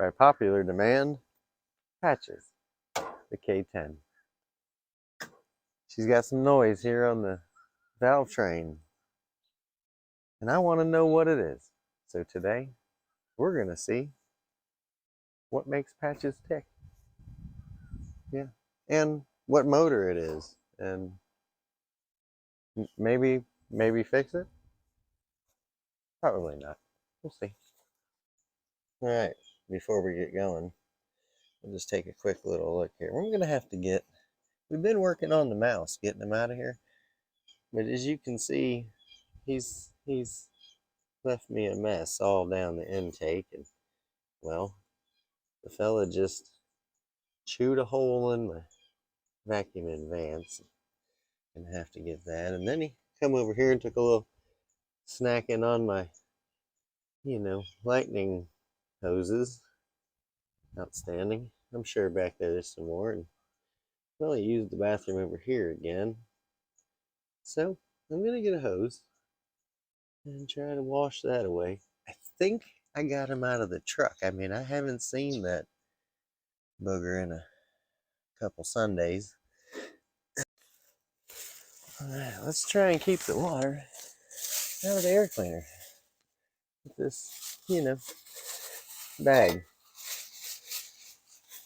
by popular demand, Patches, the K10. She's got some noise here on the valve train, and I want to know what it is. So today, we're going to see what makes Patches tick. Yeah, and what motor it is, and maybe fix it. Probably not. We'll see. All right, before we get going, we'll just take a quick little look here. We're going to have to get, we've been working on the mouse, getting him out of here. But as you can see, he's left me a mess all down the intake. And, well, the fella just chewed a hole in my vacuum advance. Gonna have to get that. And then he come over here and took a little snacking on my, lightning hoses. Outstanding. I'm sure back there's some more. And well, he used the bathroom over here again. So I'm gonna get a hose and try to wash that away. I think I got him out of the truck. I mean, I haven't seen that booger in a couple Sundays. All right, let's try and keep the water out of the air cleaner with this, bag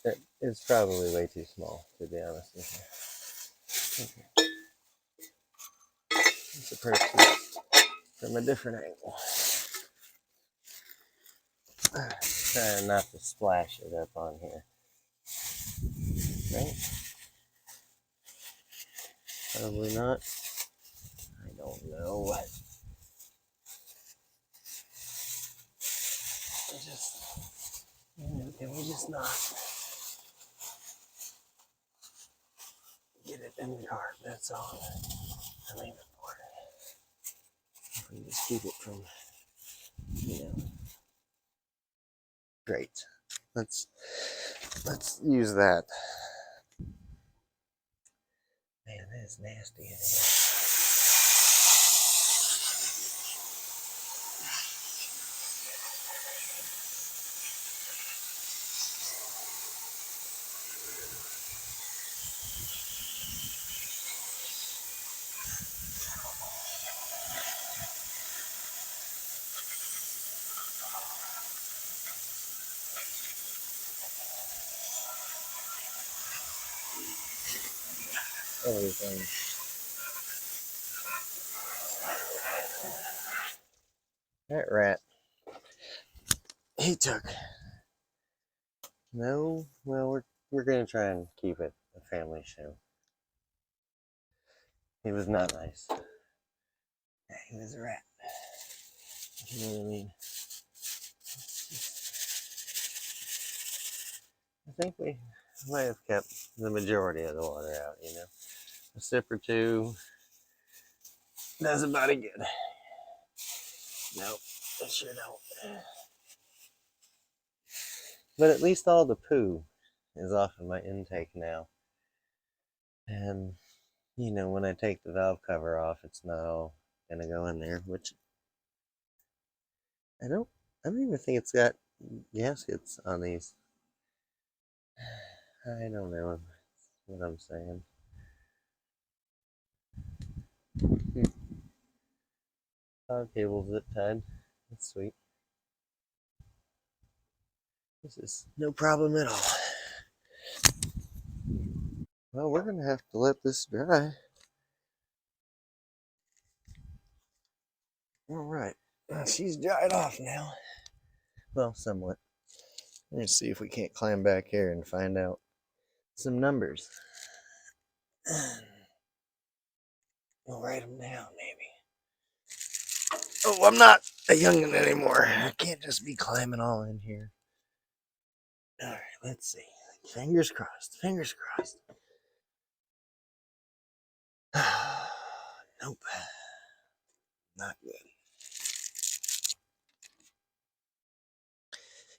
that is probably way too small, to be honest with you. Okay. Let's approach this from a different angle. Trying not to splash it up on here. Right? Probably not. I don't know. Can we just not get it in the cart? That's all I'm aiming for. If we just keep it from, Great. Let's use that. Man, that is nasty in here. Everything. That rat, he took. No, well, we're gonna try and keep it a family show. He was not nice. He was a rat. You know what I mean? I think we might have kept the majority of the water out, A sip or two does about it good. Nope, it sure don't. But at least all the poo is off of my intake now. And, when I take the valve cover off, it's not all gonna go in there, which I don't even think it's got gaskets on these. I don't know what I'm saying. Power cable zip tied. That's sweet. This is no problem at all. Well, we're gonna have to let this dry. All right, she's dried off now. Well, somewhat. Let's see if we can't climb back here and find out some numbers. We'll write them down, maybe. Oh, I'm not a youngin' anymore. I can't just be climbing all in here. All right, let's see. Fingers crossed. Fingers crossed. Nope. Not good.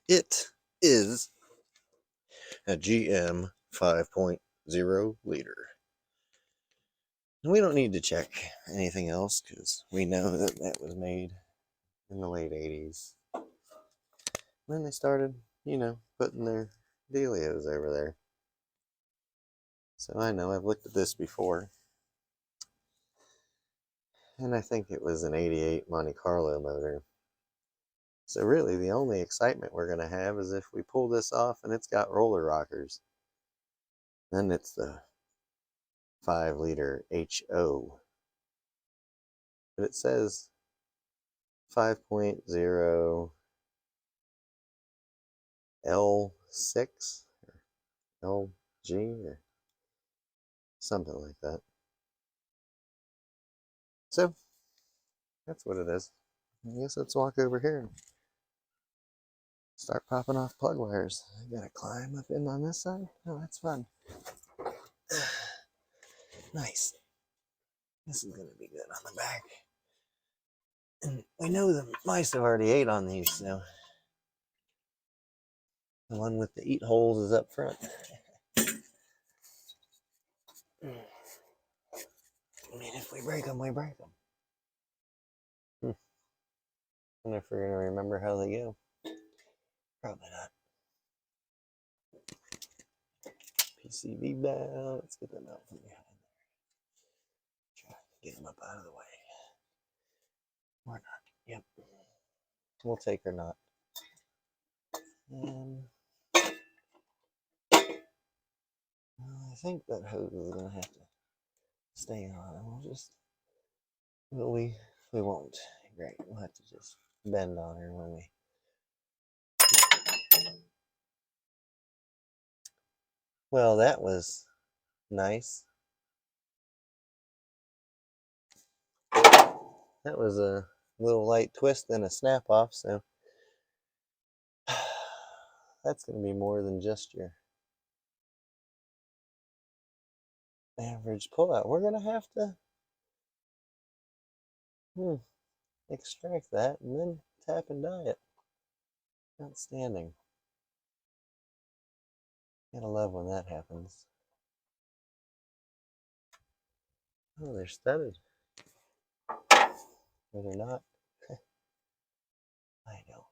It is a GM 5.0 liter. And we don't need to check anything else because we know that was made in the late 80s. When they started, putting their dealios over there. So I know I've looked at this before, and I think it was an 88 Monte Carlo motor. So really the only excitement we're going to have is if we pull this off and it's got roller rockers. Then it's the 5-liter HO. But it says 5.0 L6 or LG or something like that. So that's what it is. I guess let's walk over here and start popping off plug wires. I gotta climb up in on this side. Oh, that's fun. Nice. This is gonna be good on the back. And we know the mice have already ate on these, so the one with the eat holes is up front. I mean, if we break them, we break them. I wonder if we're gonna remember how they go. Probably not. PCV valve. Let's get them out from behind there. Try to get them up out of the way. Or not. Yep. We'll take or not. I think that hose is gonna have to stay on. We won't. Great. We'll have to just bend on her when we. Well, that was nice. That was a little light twist and a snap off, so that's going to be more than just your average pullout. We're going to have to extract that and then tap and dye it. Outstanding. Gotta love when that happens. Oh, they're studded. Or they're not. I don't know.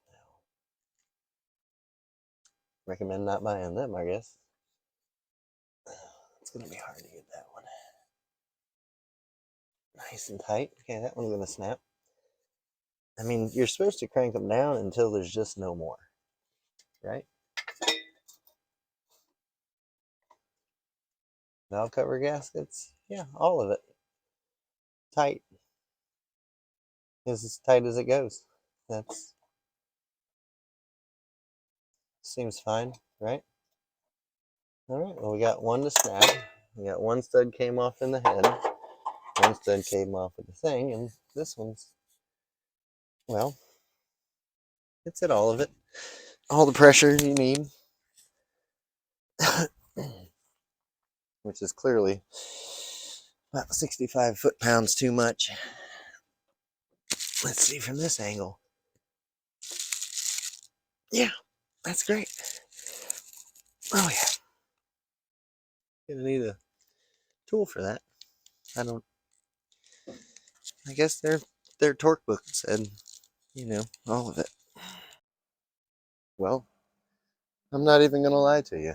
Recommend not buying them, I guess. It's gonna be hard to get that one nice and tight. Okay, that one's gonna snap. I mean, you're supposed to crank them down until there's just no more, right? Valve cover gaskets, yeah, all of it. Tight. As tight as it goes. That's seems fine, right? All right, well, we got one to snap. We got one stud came off in the head. One stud came off of the thing, and this one's, well, it's at all of it. All the pressure you need. Which is clearly about 65 foot-pounds too much. Let's see from this angle. Yeah, that's great. Oh yeah. Gonna need a tool for that. I guess their torque book said, all of it. Well, I'm not even gonna lie to you.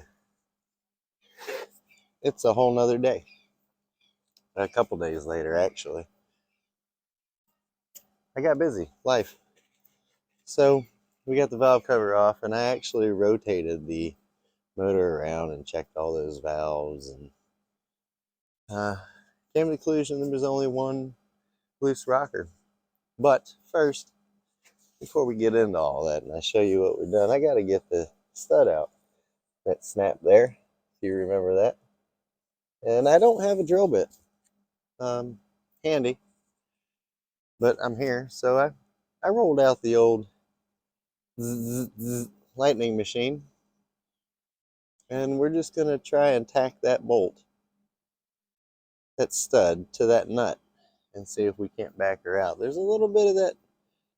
It's a whole nother day. A couple days later, actually. I got busy. Life. So we got the valve cover off, and I actually rotated the motor around and checked all those valves, and came to the conclusion there was only one loose rocker. But first, before we get into all that and I show you what we've done, I got to get the stud out. That snap there, if you remember that. And I don't have a drill bit handy, but I'm here. So I rolled out the old lightning machine, and we're just going to try and tack that bolt, that stud, to that nut and see if we can't back her out. There's a little bit of that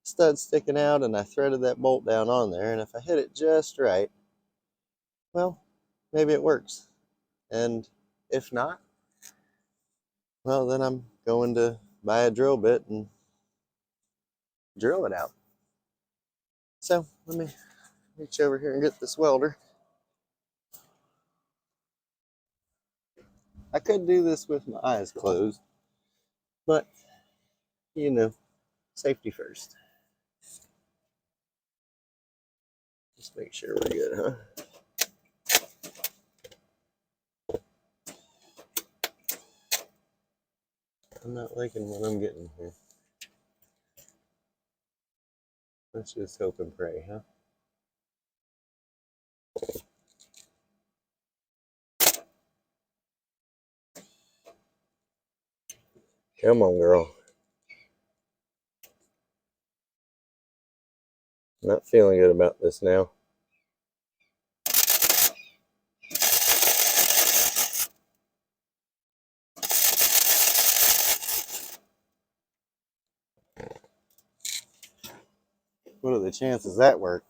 stud sticking out, and I threaded that bolt down on there, and if I hit it just right, well, maybe it works. And if not, well, then I'm going to buy a drill bit and drill it out. So we're reach over here and get this welder. I could do this with my eyes closed, but you know, safety first. Just make sure we're good, huh? I'm not liking what I'm getting here. Let's just hope and pray, huh? Come on, girl. Not feeling good about this now. What are the chances that work?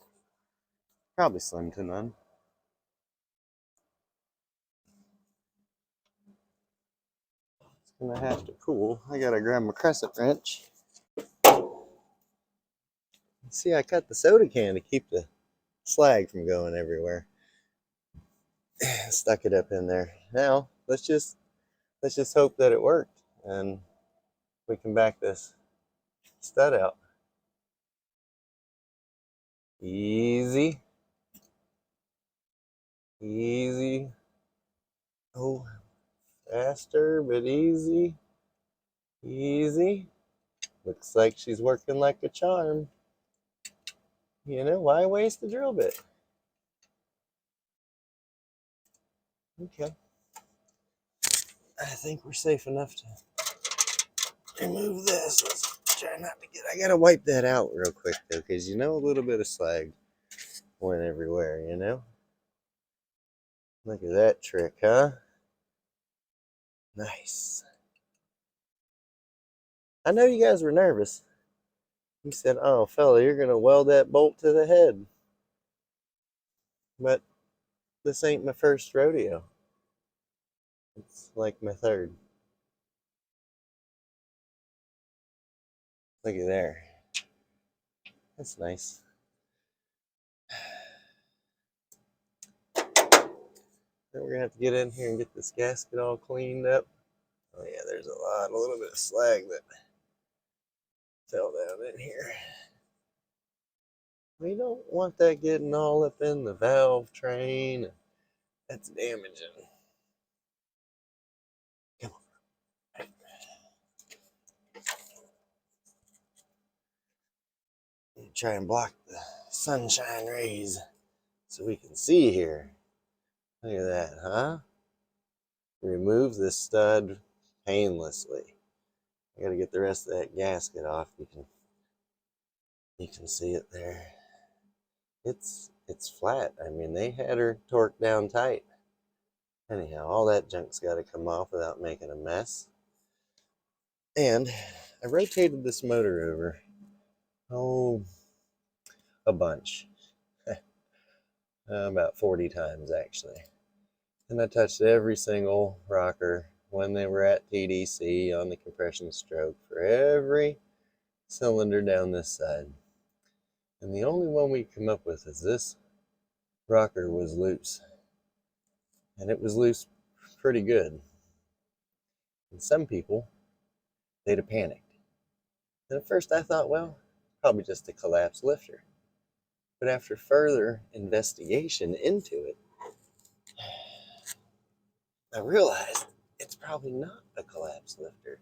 Probably slim to none. It's gonna have to cool. I gotta grab my crescent wrench. See, I cut the soda can to keep the slag from going everywhere. Stuck it up in there. Now let's just hope that it worked and we can back this stud out. Easy. Easy. Oh, faster but easy. Easy. Looks like she's working like a charm. You know, why waste the drill bit? Okay. I think we're safe enough to remove this. Let's try not to get... I gotta wipe that out real quick though, because you know a little bit of slag went everywhere, you know? Look at that trick, huh? Nice. I know you guys were nervous. You said, oh, fella, you're gonna weld that bolt to the head. But this ain't my first rodeo. It's like my third. Look at there. That's nice. Then we're gonna have to get in here and get this gasket all cleaned up. Oh yeah, there's a little bit of slag that fell down in here. We don't want that getting all up in the valve train. That's damaging. Come on. Try and block the sunshine rays so we can see here. Look at that, huh? Remove this stud painlessly. I gotta get the rest of that gasket off. You can see it there. It's flat. I mean, they had her torqued down tight. Anyhow, all that junk's got to come off without making a mess. And I rotated this motor over, oh, a bunch. About 40 times actually. And I touched every single rocker when they were at TDC on the compression stroke for every cylinder down this side. And the only one we come up with is this rocker was loose. And it was loose pretty good. And some people, they'd have panicked. And at first I thought, well, probably just a collapsed lifter. But after further investigation into it, I realized it's probably not a collapsed lifter.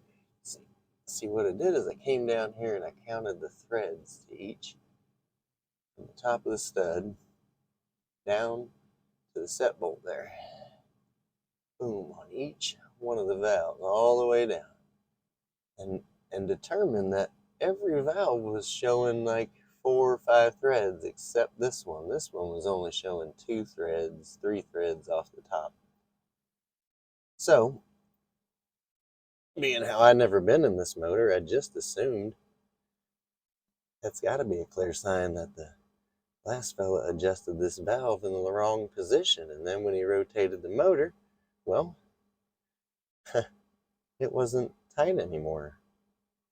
See what it did is I came down here and I counted the threads to each, from the top of the stud down to the set bolt there. Boom, on each one of the valves, all the way down. And determined that every valve was showing like 4 or 5 threads except this one. This one was only showing 2 threads, 3 threads off the top. So, being how I'd never been in this motor, I just assumed that's got to be a clear sign that the last fella adjusted this valve in the wrong position. And then when he rotated the motor, well, it wasn't tight anymore.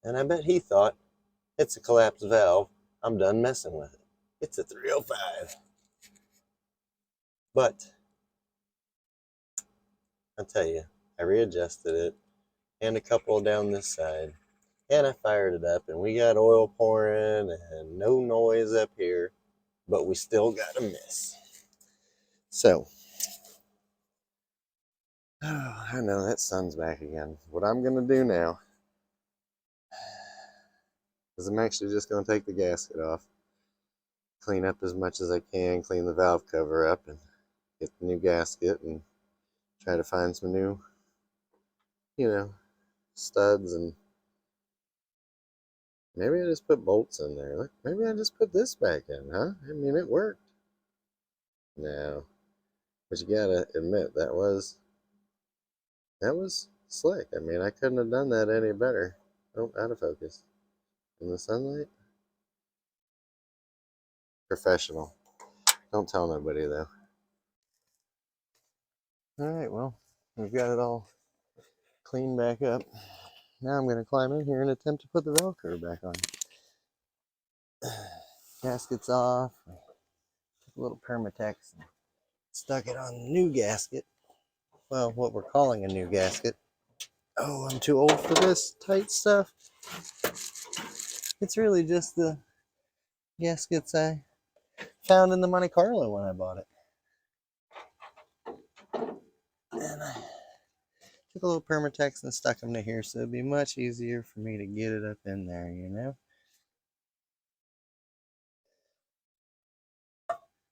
And I bet he thought, it's a collapsed valve. I'm done messing with it. It's a 305. But I'll tell you, I readjusted it and a couple down this side. And I fired it up and we got oil pouring and no noise up here, but we still got a miss. So, oh, I know that sun's back again. What I'm going to do now is I'm actually just going to take the gasket off, clean up as much as I can, clean the valve cover up and get the new gasket and try to find some new, studs, and maybe I just put bolts in there. Look, maybe I just put this back in, huh? I mean, it worked. No, but you gotta admit that was slick. I mean, I couldn't have done that any better. Oh, out of focus. In the sunlight? Professional. Don't tell nobody though. Alright, well, we've got it all cleaned back up. Now I'm going to climb in here and attempt to put the Velcro back on. Gasket's off. Took a little Permatex and stuck it on the new gasket. Well, what we're calling a new gasket. Oh, I'm too old for this tight stuff. It's really just the gaskets I found in the Monte Carlo when I bought it. And I took a little Permatex and stuck them to here so it'd be much easier for me to get it up in there,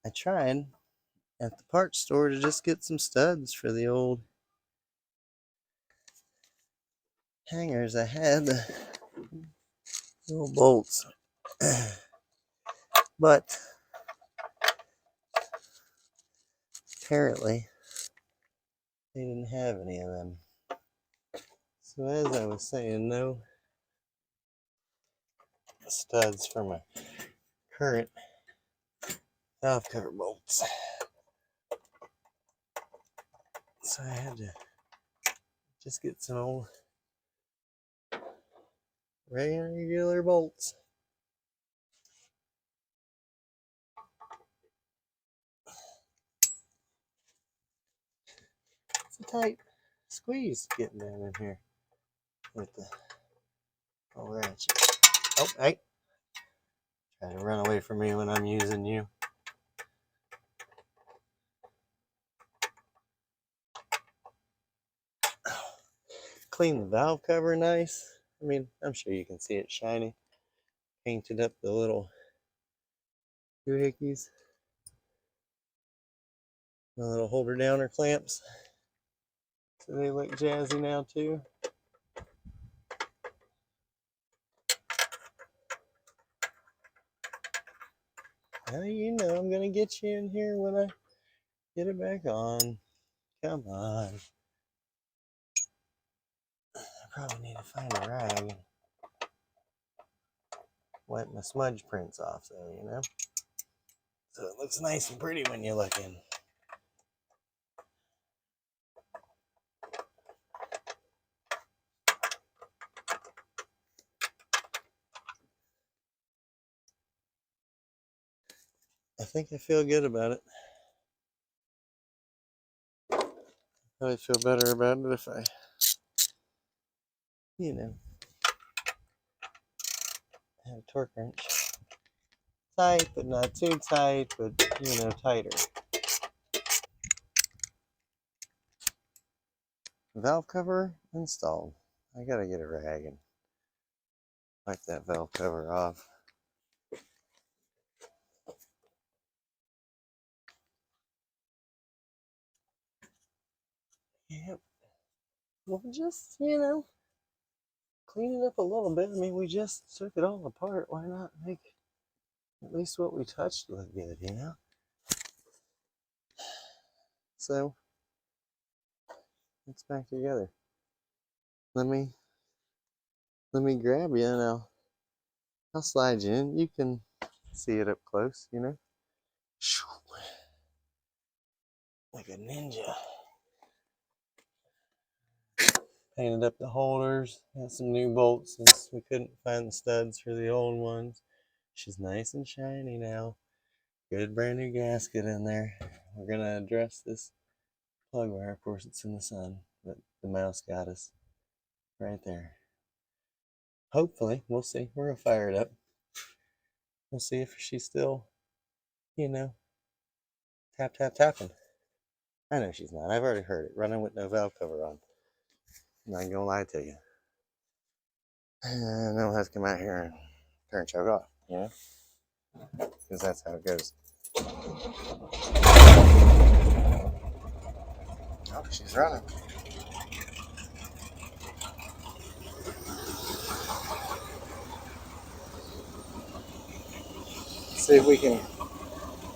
I tried at the parts store to just get some studs for the old hangers I had, the little bolts. But apparently they didn't have any of them. So as I was saying, no studs for my current valve cover bolts. So I had to just get some old regular bolts. It's a tight squeeze getting down in here with the old ratchet. Oh, hey. Try to run away from me when I'm using you. Clean the valve cover nice. I mean, I'm sure you can see it shiny. Painted up the little doohickeys. The little holder downer clamps. So they look jazzy now too. Now you know I'm gonna get you in here when I get it back on. Come on. I probably need to find a rag and wipe my smudge prints off though, So it looks nice and pretty when you look in. I think I feel good about it. Probably feel better about it if I, have a torque wrench. Tight, but not too tight, but, tighter. Valve cover installed. I gotta get a rag and wipe that valve cover off. Yep. Well, just, clean it up a little bit. I mean, we just took it all apart. Why not make at least what we touched look good, So, it's back together. Let me grab you and I'll slide you in. You can see it up close, Like a ninja. Painted up the holders. Got some new bolts since we couldn't find the studs for the old ones. She's nice and shiny now. Good brand new gasket in there. We're gonna address this plug wire. Of course, it's in the sun, but the mouse got us right there. Hopefully, we'll see. We're gonna fire it up. We'll see if she's still, you know, tapping. I know she's not. I've already heard it. Running with no valve cover on. Not gonna lie to you. And then we'll have to come out here and turn choke off, you know? Because that's how it goes. Oh, she's running. See if we can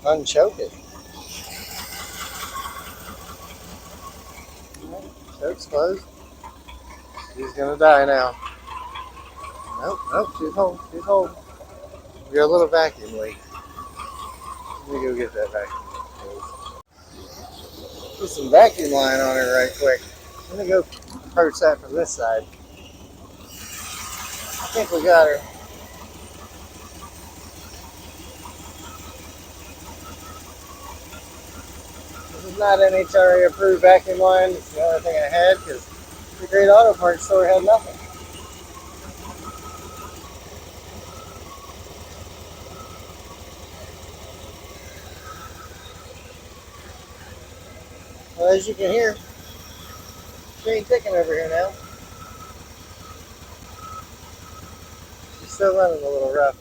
unchoke it. Choke's closed. She's gonna die now. Nope, she's home. We got a little vacuum leak. Let me go get that vacuum leak. Put some vacuum line on it right quick. I'm gonna go approach that from this side. I think we got her. This is not an HRA approved vacuum line. It's the only thing I had because the Great Auto Parts store had nothing. Well, as you can hear, she ain't ticking over here now. She's still running a little rough.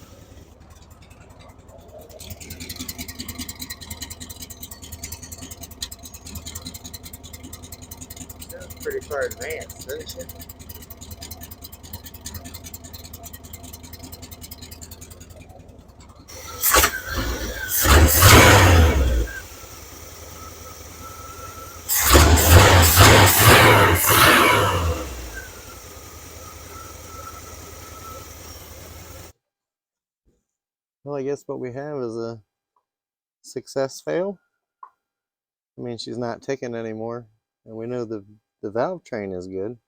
She's pretty far advanced, isn't she? Well, I guess what we have is a success fail. I mean, she's not ticking anymore, and we know the valve train is good.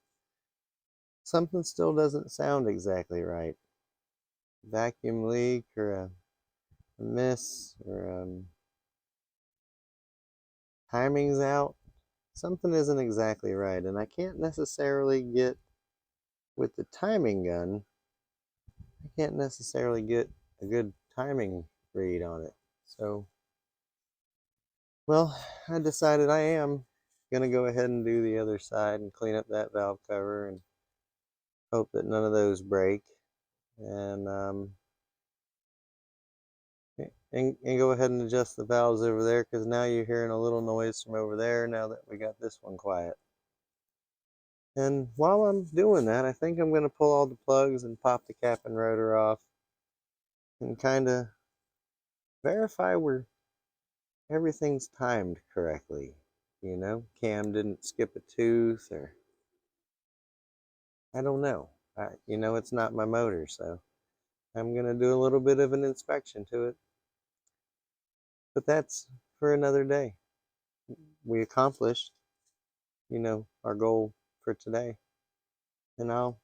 Something still doesn't sound exactly right. Vacuum leak or a miss or timing's out. Something isn't exactly right, and I can't necessarily get with the timing gun. I can't necessarily get a good timing read on it. So, well, I decided I am gonna go ahead and do the other side and clean up that valve cover and hope that none of those break, and go ahead and adjust the valves over there, because now you're hearing a little noise from over there now that we got this one quiet. And while I'm doing that, I think I'm going to pull all the plugs and pop the cap and rotor off and kind of verify where everything's timed correctly. You know, Cam didn't skip a tooth, or I don't know. You know, it's not my motor, so I'm going to do a little bit of an inspection to it. But that's for another day. We accomplished, you know, our goal for today. And I'll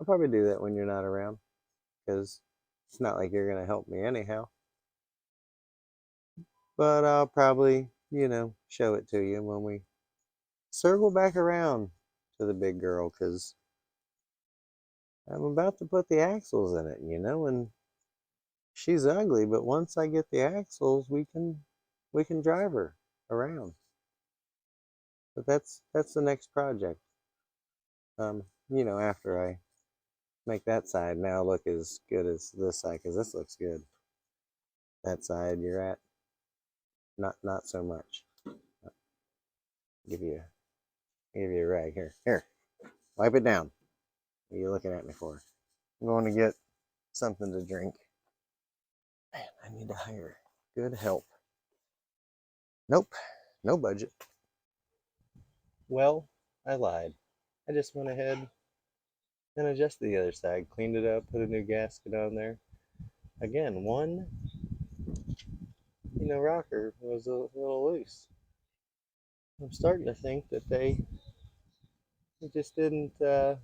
probably do that when you're not around, because it's not like you're going to help me anyhow. But I'll probably, you know, show it to you when we circle back around to the big girl, because I'm about to put the axles in it, you know, and she's ugly, but once I get the axles, we can drive her around. But that's the next project. You know, after I make that side now look as good as this side, because this looks good. That side you're at, not so much. Give you a rag here. Here, wipe it down. What are you looking at me for? I'm going to get something to drink. Man, I need to hire good help. Nope, no budget. Well, I lied. I just went ahead and adjusted the other side, cleaned it up, put a new gasket on there. Again, one, you know, rocker was a little loose. I'm starting to think that they just didn't have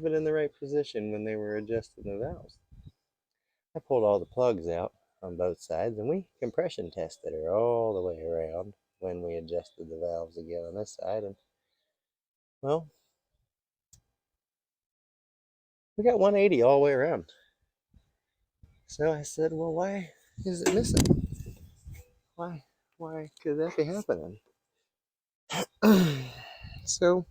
it in the right position when they were adjusting the valves. I pulled all the plugs out. on both sides, and we compression tested her all the way around when we adjusted the valves again on this side, and well, we got 180 all the way around. So I said, well, why is it missing? Why could that be happening? So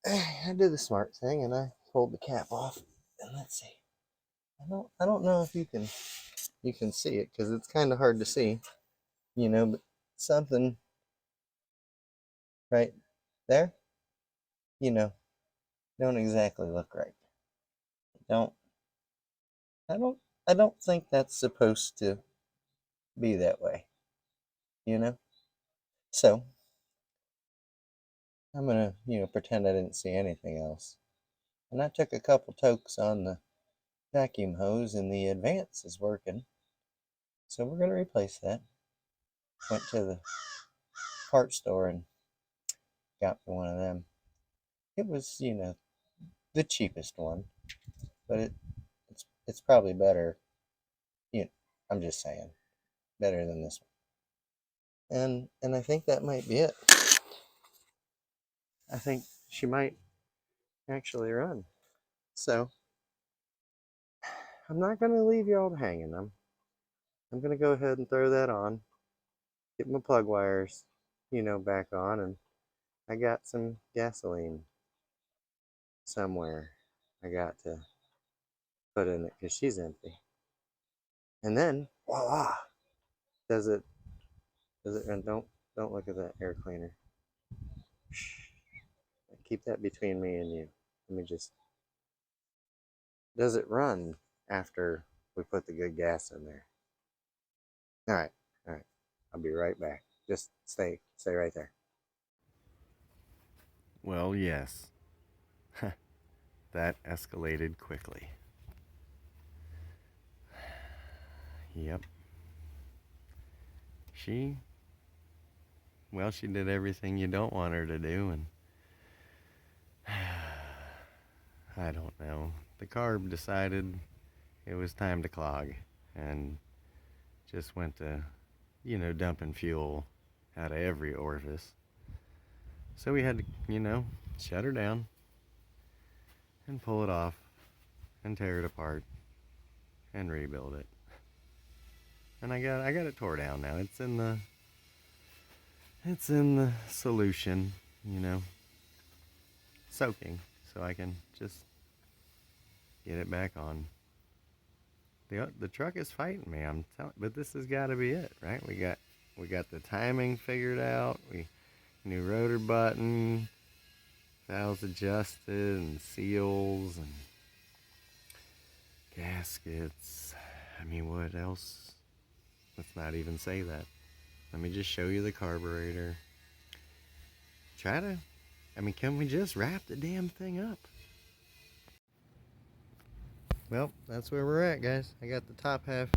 I did the smart thing and I pulled the cap off, and let's see. I don't know if you can see it because it's kind of hard to see, but something right there, you know, don't exactly look right. Don't I don't I don't think that's supposed to be that way, you know? So I'm gonna, pretend I didn't see anything else. And I took a couple tokes on the vacuum hose and the advance is working. So we're gonna replace that. Went to the part store and got me one of them. It was, the cheapest one, but it's probably better. You know, I'm just saying, better than this one. And I think that might be it. I think she might actually run. So I'm not gonna leave y'all hanging. I'm gonna go ahead and throw that on, get my plug wires, back on, and I got some gasoline somewhere I got to put in it because she's empty. And then voila! Does it? And don't look at that air cleaner. Keep that between me and you. Let me just. Does it run after we put the good gas in there? All right, all right. I'll be right back. Just stay right there. Well, yes. That escalated quickly. Yep. She, well, she did everything you don't want her to do, and I don't know. The carb decided it was time to clog and just went to, dumping fuel out of every orifice. So we had to, shut her down and pull it off and tear it apart and rebuild it. And I got it tore down now. It's in the solution, soaking, so I can just get it back on. The truck is fighting me. I'm telling, but this has got to be it, right? We got the timing figured out. We new rotor button, valves adjusted, and seals and gaskets. I mean, what else? Let's not even say that. Let me just show you the carburetor. Can we just wrap the damn thing up? Well, that's where we're at, guys. I got the top half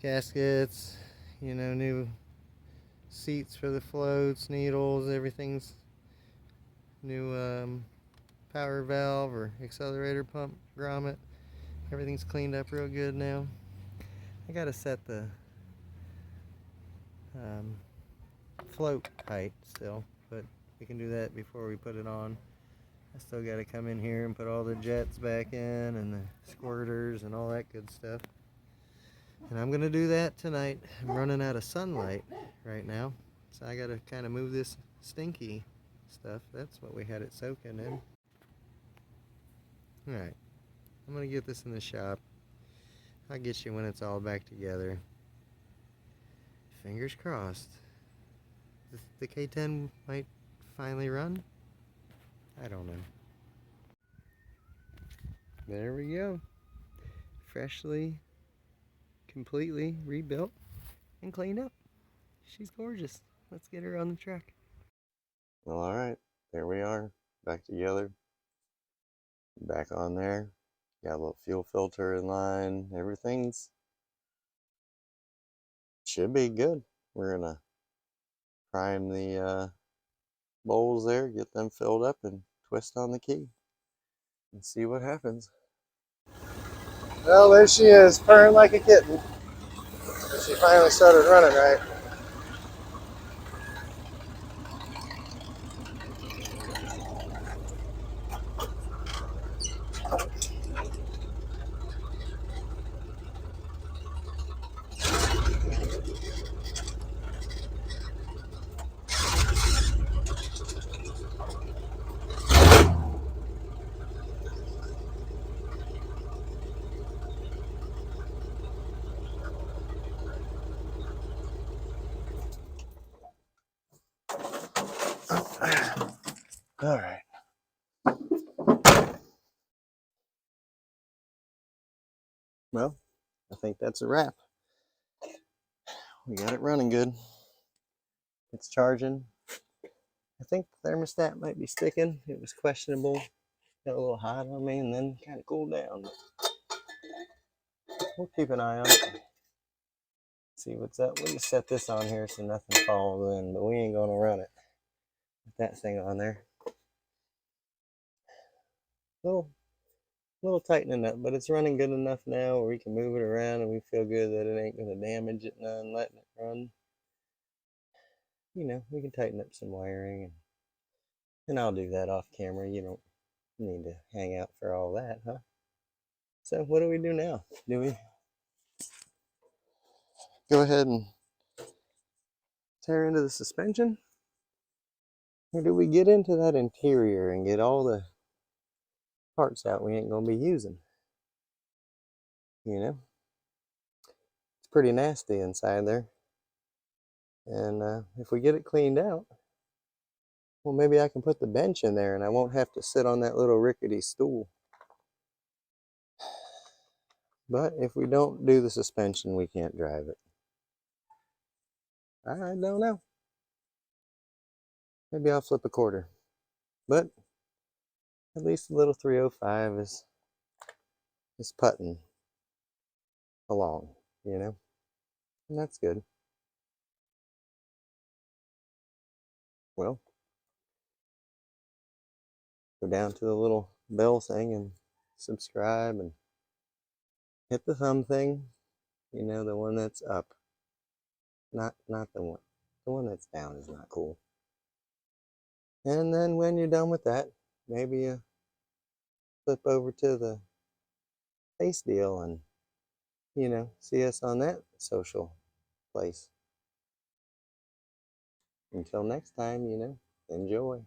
gaskets, new seats for the floats, needles, everything's new power valve or accelerator pump grommet. Everything's cleaned up real good now. I gotta set the float height still, but we can do that before we put it on. I still gotta come in here and put all the jets back in and the squirters and all that good stuff. And I'm gonna do that tonight. I'm running out of sunlight right now, so I gotta kind of move this stinky stuff. That's what we had it soaking in. Alright, I'm gonna get this in the shop. I'll get you when it's all back together. Fingers crossed. The K10 might finally run. I don't know. There we go. Freshly, completely rebuilt and cleaned up. She's gorgeous. Let's get her on the truck. Well, all right. There we are. Back together. Back on there. Got a little fuel filter in line. Everything's should be good. We're gonna prime the bowls there, get them filled up, and twist on the key and see what happens. Well, there she is, purring like a kitten. She finally started running right. All right. Well, I think that's a wrap. We got it running good. It's charging. I think the thermostat might be sticking. It was questionable. Got a little hot on me and then kind of cooled down. We'll keep an eye on it. See what's up. We'll just set this on here so nothing falls in, but we ain't gonna run it with that thing on there. Little tightening up, but it's running good enough now where we can move it around and we feel good that it ain't gonna damage it none letting it run. You know, we can tighten up some wiring and I'll do that off camera. You don't need to hang out for all that, huh? So what do we do now? Do we go ahead and tear into the suspension? Or do we get into that interior and get all the parts out we ain't gonna be using? You know? It's pretty nasty inside there. And if we get it cleaned out, well, maybe I can put the bench in there and I won't have to sit on that little rickety stool. But if we don't do the suspension, we can't drive it. I don't know. Maybe I'll flip a quarter. But at least the little 305 is putting along, you know? And that's good. Well, go down to the little bell thing and subscribe and hit the thumb thing, you know, the one that's up. Not the one that's down is not cool. And then when you're done with that, maybe you flip over to the face deal and, you know, see us on that social place. Until next time, you know, enjoy.